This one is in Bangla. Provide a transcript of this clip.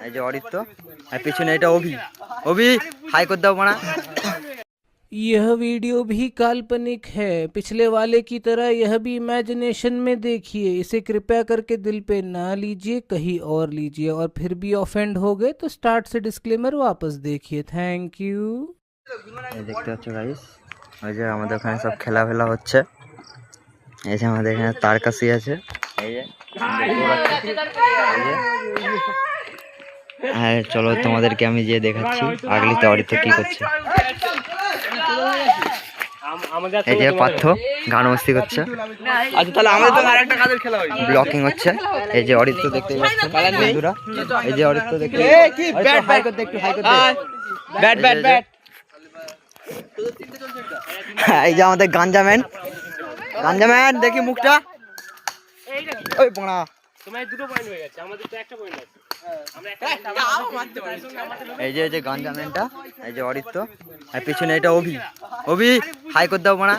এই যে অরিত্র আর পিছনে এটা অভি। অভি হাই করে দাও মানা। यह वीडियो भी काल्पनिक है, पिछले वाले की तरह यह भी इमेजिनेशन में देखिए। इसे कृपया करके दिल पे ना लीजिए, कहीं और लीजिए, और फिर भी ऑफेंड हो गए तो स्टार्ट से डिस्क्लेमर वापस देखिए। Thank you. দেখতে পাচ্ছ গাইস, ওই যে আমাদের ওখানে সব খেলা হচ্ছে। এই যে আমাদের এখানে তারকাশি আছে, এই যে হ্যাঁ চলো তোমাদেরকে আমি যে দেখাচ্ছি আগলিতে অরিত্র কি করছে। এই যে পার্থ গান মস্তি করছে। আচ্ছা তাহলে আমাদের তো আরেকটা কাজের খেলা হয়, ব্লকিং হচ্ছে। এই যে অরিত্র দেখতে পাচ্ছেন বন্ধুরা, এই যে অরিত্র দেখতে হাই করতে একটু হাই করতে ব্যাট ব্যাট ব্যাট। এই যে আমাদের গাঞ্জাম্যান দেখি মুখটা। ওই পোড়া তোমার দুটো পয়েন্ট হয়ে গেছে, আমাদের তো একটা পয়েন্ট আছে। এই যে গাঞ্জাম্যানটা, এই যে অরিত্র আর পিছনে এটা অভি। অভি হাই করে দাও মানা।